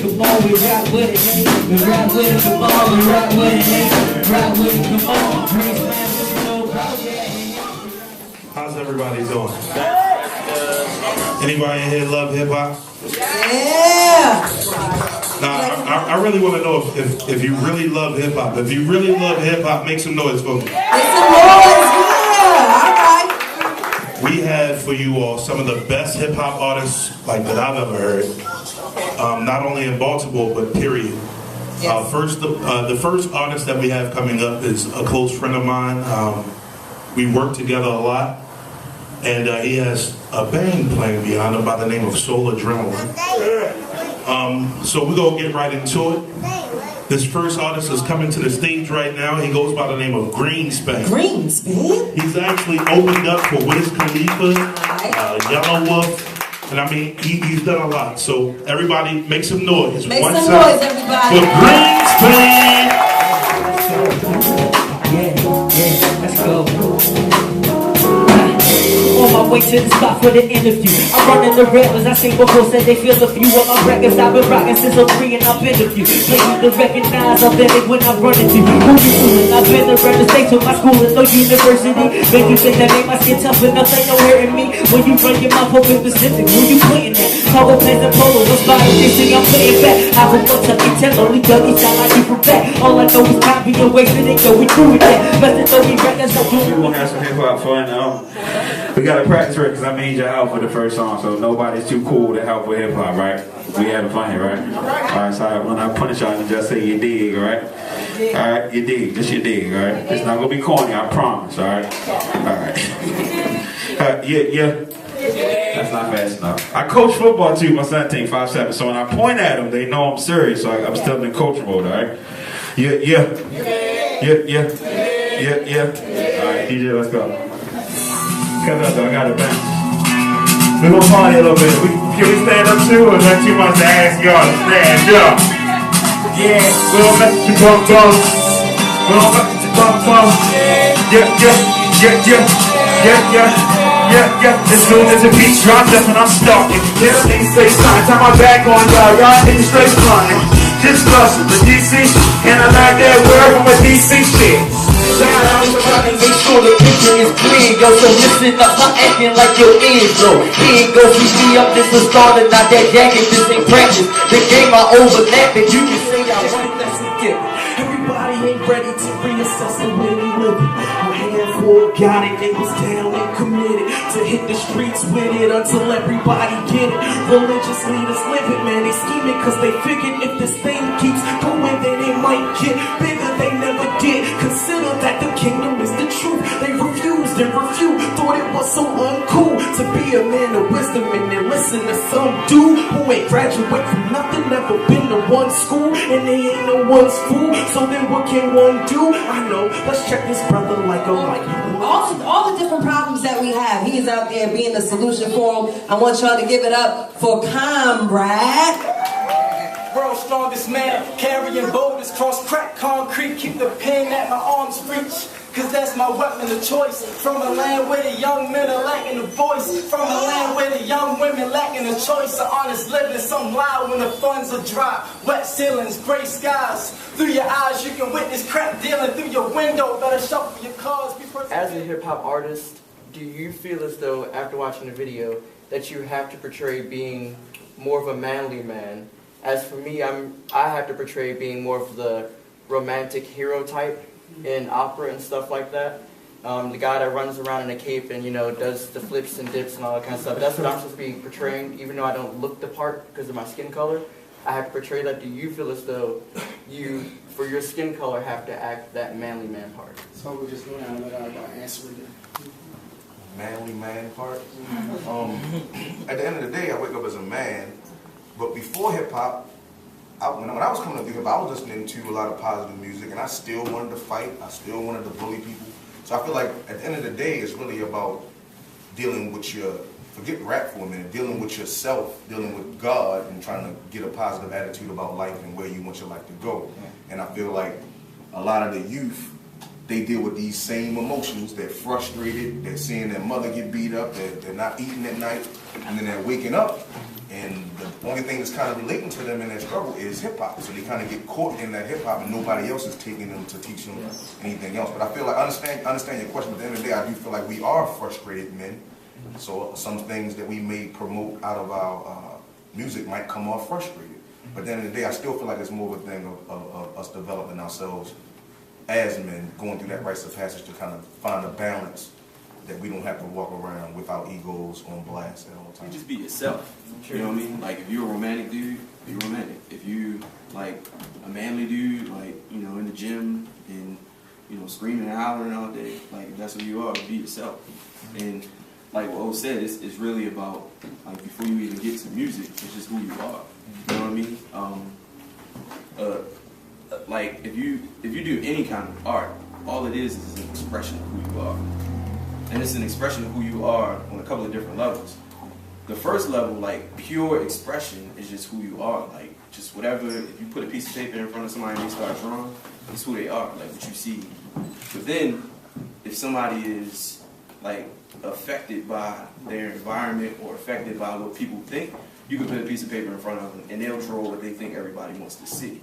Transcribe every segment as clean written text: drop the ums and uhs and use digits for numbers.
come on, we rock with it, hey. We rock with it, come on, we rock with it, hey. Rock with it, come on. How's everybody doing? Anybody in here love hip hop? Yeah. Now, I really want to know if you really love hip hop. If you really love hip hop, make some noise for me. Make some noise, yeah. All right. We have for you all some of the best hip hop artists like that I've ever heard. Not only in Baltimore, but period. Yes. The first artist that we have coming up is a close friend of mine. We work together a lot, and he has a band playing behind him by the name of Soul Adrenaline. So we're gonna get right into it. This first artist is coming to the stage right now. He goes by the name of Greenspan. Greenspan? He's actually opened up for Wiz Khalifa, Yellow Wolf, and I mean, he's done a lot. So everybody, make some noise. Make some noise, everybody. For Greenspan. Yeah, let's go. On my way to the spot for the interview, I'm running the rappers. I say before said they feel a few of my records. I've been rocking since '03 and I've been a few. Play you to recognize authentic when I'm running to you. Who you fooling? I've been around the state with my school and no university. Make you think that make my skin tough enough, ain't no hurting me. When you run your mouth open specific, who you putting at? Power plays and polo, what's by the thing I'm putting back? I will go tuck your tail, only Dougie sound like you from back. All I know is copy and wasting it, yo, we through with that. Best of 30 records, I'm doing. We want to have some hip hop fun. We got to practice it because I made your help for the first song, so nobody's too cool to help with hip hop, right? We having fun here, right? Alright, so when I punish y'all, you just say you dig, alright? Alright, you dig, just you dig, alright? It's not gonna be corny, I promise, alright? Alright. Yeah. That's not fast enough. I coach football too, my son team 5'7", so when I point at them, they know I'm serious, so I'm still in coach mode, alright? Yeah. Alright, DJ, let's go. Come on, though, I got it back. We're gonna party a little bit. Can we stand up too, or is that too much to ask y'all to stand up? Yeah, we don't let you bum. We don't let you bum. Yeah. As soon as the beat drops, that's when I'm stalking. Little things say sign, turn my back on y'all hit the straight flying. Just bustin' the DC, and I like that word from a DC shit. Shout out to somebody, make sure the picture is clear, yo. So listen up, I'm acting like your ears, yo. Here it goes, see up, this is started, not that jacket, this ain't practice. The game I overlap, and you can say I want that's a gift. Everybody ain't ready to reassess the way we living. A handful got it, they was down and committed to hit the streets with it until everybody get it. Religious leaders live it, man, they scheming cause they figured if this thing keeps going, then it might get bigger, they never did. Consider that the kingdom is the truth. They refused and refused, thought it was so uncool to be a man of wisdom and then listen to some dude who ain't graduate from nothing, never been to one school, and they ain't no one's fool. So then what can one do? I know, let's check this brother like a mic. All the different problems that we have, he is out there being the solution for them. I want y'all to give it up for Comrade. World's strongest man, carrying boulders cross cracked concrete, keep the pen at my arm's reach, cause that's my weapon of choice. From a land where the young men are lacking a voice, from a land where the young women lacking a choice of honest living. Some lie when the funds are dry, wet ceilings, gray skies. Through your eyes you can witness crap dealing through your window. Better shuffle your cards. As a hip hop artist, do you feel as though after watching the video that you have to portray being more of a manly man? As for me, I have to portray being more of the romantic hero type in opera and stuff like that. The guy that runs around in a cape and, you know, does the flips and dips and all that kind of stuff. That's what I'm supposed to be portraying, even though I don't look the part because of my skin color. I have to portray that. Do you feel as though you, for your skin color, have to act that manly man part? So we're just going to let our answer it. Manly man part? At the end of the day, I wake up as a man. But before hip-hop, when I was coming up through hip-hop, I was listening to a lot of positive music, and I still wanted to fight. I still wanted to bully people. So I feel like at the end of the day, it's really about dealing with your, forget rap for a minute, dealing with yourself, dealing with God, and trying to get a positive attitude about life and where you want your life to go. And I feel like a lot of the youth, they deal with these same emotions. They're frustrated, they're seeing their mother get beat up, they're not eating at night, and then they're waking up, and the only thing that's kind of relating to them in their struggle is hip-hop. So they kind of get caught in that hip-hop, and nobody else is taking them to teach them anything else. But I feel like, I understand your question, but at the end of the day, I do feel like we are frustrated men. So some things that we may promote out of our music might come off frustrated. But at the end of the day, I still feel like it's more of a thing of us developing ourselves as men, going through that rites of passage to kind of find a balance that we don't have to walk around with our egos on blast at all times. You just be yourself. You know what I mean? Like, if you're a romantic dude, be romantic. If you, like, a manly dude, like, you know, in the gym and, you know, screaming and hollering all day, like, if that's who you are, be yourself. And like what O said, it's really about, like, before you even get to music, it's just who you are. You know what I mean? Like, if you do any kind of art, all it is an expression of who you are. And it's an expression of who you are on a couple of different levels. The first level, like, pure expression is just who you are. Like, just whatever, if you put a piece of paper in front of somebody and they start drawing, it's who they are, like what you see. But then, if somebody is, like, affected by their environment or affected by what people think, you can put a piece of paper in front of them and they'll draw what they think everybody wants to see,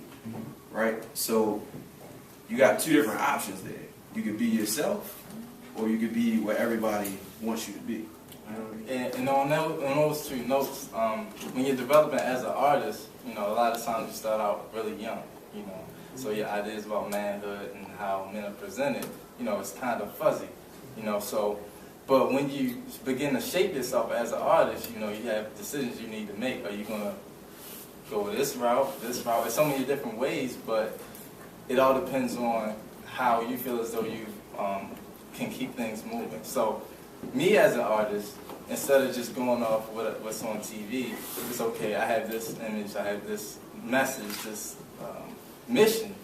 right? So you got two different options there. You could be yourself, or you could be what everybody wants you to be. And on those two notes, when you're developing as an artist, you know, a lot of times you start out really young, you know. So your ideas about manhood and how men are presented, you know, it's kind of fuzzy, you know. So, but when you begin to shape yourself as an artist, you know, you have decisions you need to make. Are you gonna go this route, this route? There's so many different ways, but it all depends on how you feel as though you can keep things moving. So, me as an artist, instead of just going off what's on TV, it's okay, I have this image, I have this message, this mission.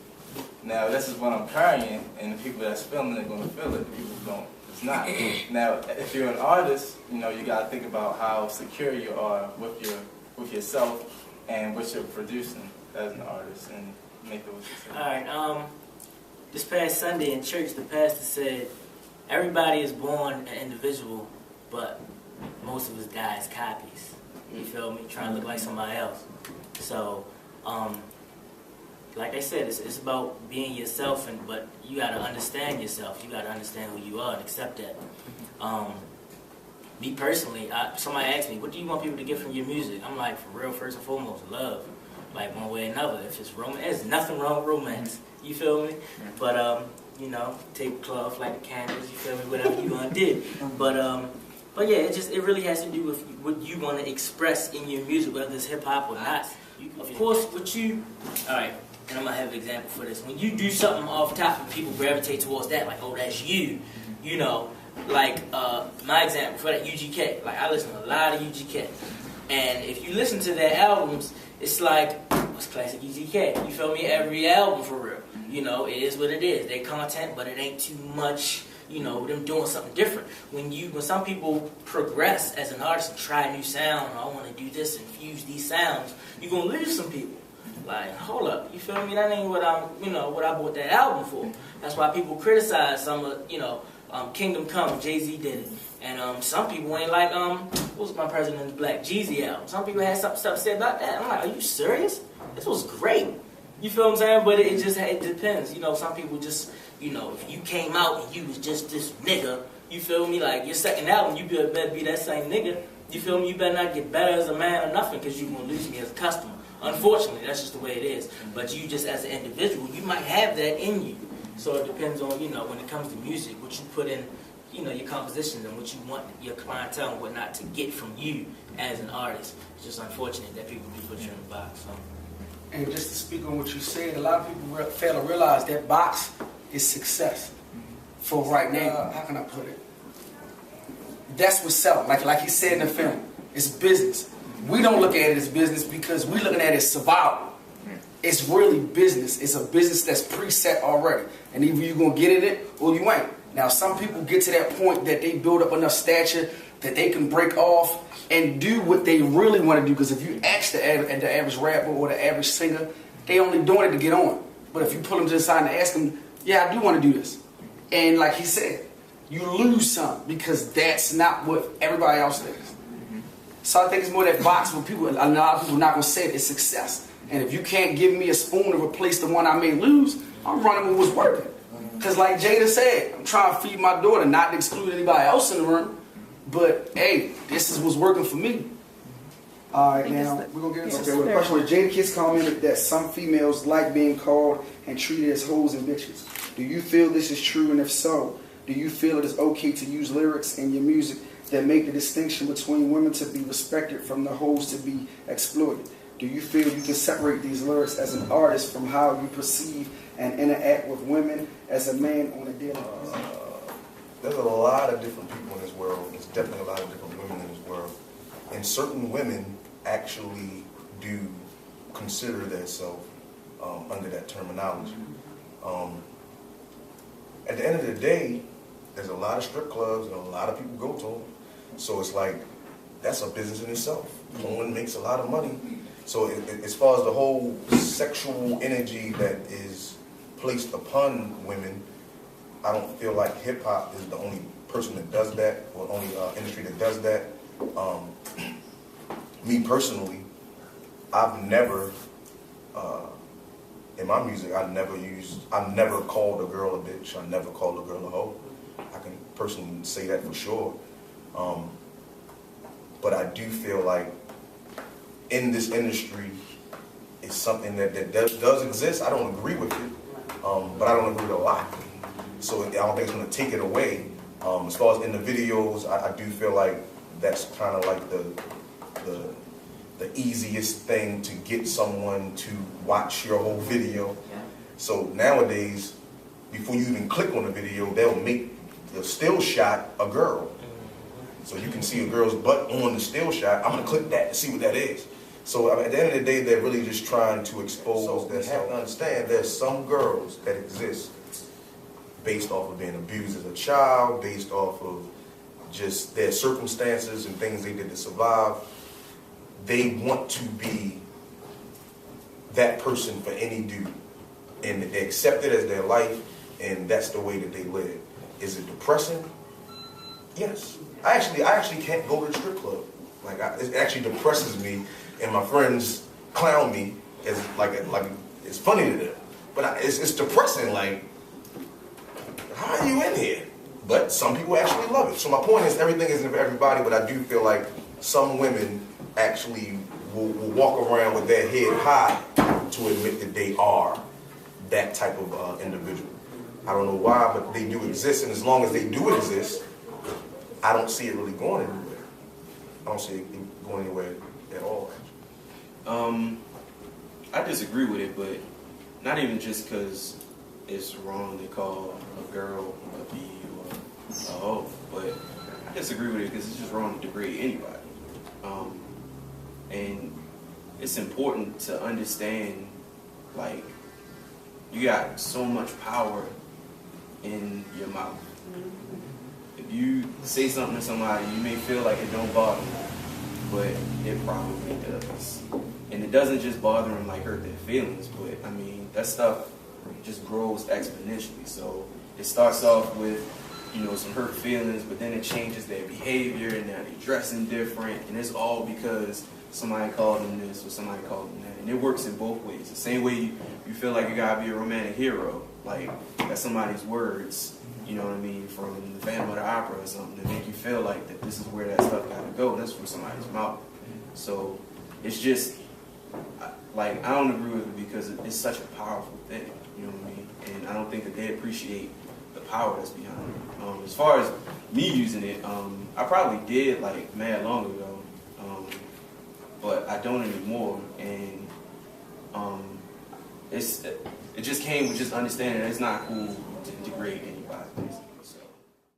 Now, this is what I'm carrying, and the people that's feeling it are going to feel it, the people who don't, it's not. Now, if you're an artist, you know, you got to think about how secure you are with yourself and what you're producing as an artist, and make those decisions. All right, this past Sunday in church, the pastor said, everybody is born an individual, but most of us die as copies. You feel me? Trying to look like somebody else. So, like I said, it's about being yourself, but you got to understand yourself. You got to understand who you are and accept that. Me personally, somebody asked me, what do you want people to get from your music? I'm like, for real, first and foremost, love. Like, one way or another. If it's romance, there's nothing wrong with romance. You feel me? But, you know, tablecloth, like the candles, you feel me? Whatever you want to do. But yeah, it really has to do with what you want to express in your music, whether it's hip-hop or not. Of course, alright, and I'm going to have an example for this. When you do something off top and people gravitate towards that, like, oh, that's you know, like, my example for that, UGK. Like, I listen to a lot of UGK. And if you listen to their albums, it's like, what's classic UGK? You feel me? Every album, for real. You know, it is what it is. They content, but it ain't too much, you know, them doing something different. When some people progress as an artist and try a new sound, or I want to do this and fuse these sounds, you're going to lose some people. Like, hold up, you feel me? That ain't what I bought that album for. That's why people criticize some of, you know, Kingdom Come, Jay-Z did it. And some people ain't like, what was my President's Black, Jeezy album. Some people had something to say about that. I'm like, are you serious? This was great. You feel what I'm saying? But it depends. You know, some people just, you know, if you came out and you was just this nigga, you feel me? Like, your second album, you better be that same nigga. You feel me? You better not get better as a man or nothing, because you're going to lose me as a customer. Unfortunately, that's just the way it is. But you just as an individual, you might have that in you. So it depends on, you know, when it comes to music, what you put in, you know, your compositions and what you want your clientele and whatnot to get from you as an artist. It's just unfortunate that people do put you in a box. So. And just to speak on what you said, a lot of people fail to realize that box is success. For right now, how can I put it? That's what's selling. Like he said in the film, it's business. We don't look at it as business because we're looking at it as survival. It's really business. It's a business that's preset already. And either you're going to get in it or you ain't. Now, some people get to that point that they build up enough stature that they can break off and do what they really want to do. Because if you ask the average rapper or the average singer, they only doing it to get on. But if you pull them to the side and ask them, yeah, I do want to do this. And like he said, you lose something because that's not what everybody else does. So I think it's more that box where people, a lot of people are not going to say it, it's success. And if you can't give me a spoon to replace the one I may lose, I'm running with what's working. Because like Jada said, I'm trying to feed my daughter, not to exclude anybody else in the room. But hey, this is what's working for me. Alright, now we're going to get into the question where Jada Kiss commented that some females like being called and treated as hoes and bitches. Do you feel this is true? And if so, do you feel it is okay to use lyrics in your music that make the distinction between women to be respected from the hoes to be exploited? Do you feel you can separate these lyrics as an artist from how you perceive and interact with women as a man on a daily basis? There's a lot of different people in this world. There's definitely a lot of different women in this world. And certain women actually do consider themselves under that terminology. At the end of the day, there's a lot of strip clubs and a lot of people go to them. So it's like, that's a business in itself. One makes a lot of money. So as far as the whole sexual energy that is placed upon women, I don't feel like hip hop is the only person that does that, or only industry that does that. Me personally, I've never, in my music, I've never called a girl a bitch. I never called a girl a hoe. I can personally say that for sure. But I do feel like in this industry, it's something that does exist. I don't agree with it, but I don't agree with a lot. So I don't think it's going to take it away. As far as in the videos, I do feel like that's kind of like the easiest thing to get someone to watch your whole video. So nowadays, before you even click on the video, they'll make the still shot a girl. So you can see a girl's butt on the still shot. I'm going to click that to see what that is. So at the end of the day, they're really just trying to expose. So they have to understand there's some girls that exist based off of being abused as a child, based off of just their circumstances and things they did to survive. They want to be that person for any dude. And they accept it as their life, and that's the way that they live. Is it depressing? Yes. I actually can't go to the strip club. Like, it actually depresses me, and my friends clown me as like it's funny to them. But it's depressing. Like, how are you in here? But some people actually love it. So my point is, everything isn't for everybody, but I do feel like some women actually will walk around with their head high to admit that they are that type of individual. I don't know why, but they do exist, and as long as they do exist, I don't see it really going anywhere. I don't see it going anywhere at all, actually. I disagree with it, but not even just because it's wrong to call a girl a B or a hoe, but I disagree with it because it's just wrong to degrade anybody. And it's important to understand, like, you got so much power in your mouth. If you say something to somebody, you may feel like it don't bother them, but it probably does. And it doesn't just bother them, like hurt their feelings, but I mean, that stuff just grows exponentially. So it starts off with, you know, some hurt feelings, but then it changes their behavior, and now they're dressing different, and it's all because somebody called them this or somebody called them that. And it works in both ways. The same way you feel like you gotta be a romantic hero, like that's somebody's words, you know what I mean, from the Phantom of the Opera or something, to make you feel like that this is where that stuff gotta go, and that's from somebody's mouth. So it's just, like, I don't agree with it because it's such a powerful thing, you know what I mean? And I don't think that they appreciate the power that's behind it. As far as me using it, I probably did like mad long ago, but I don't anymore. And it just came with just understanding that it's not cool to degrade anybody.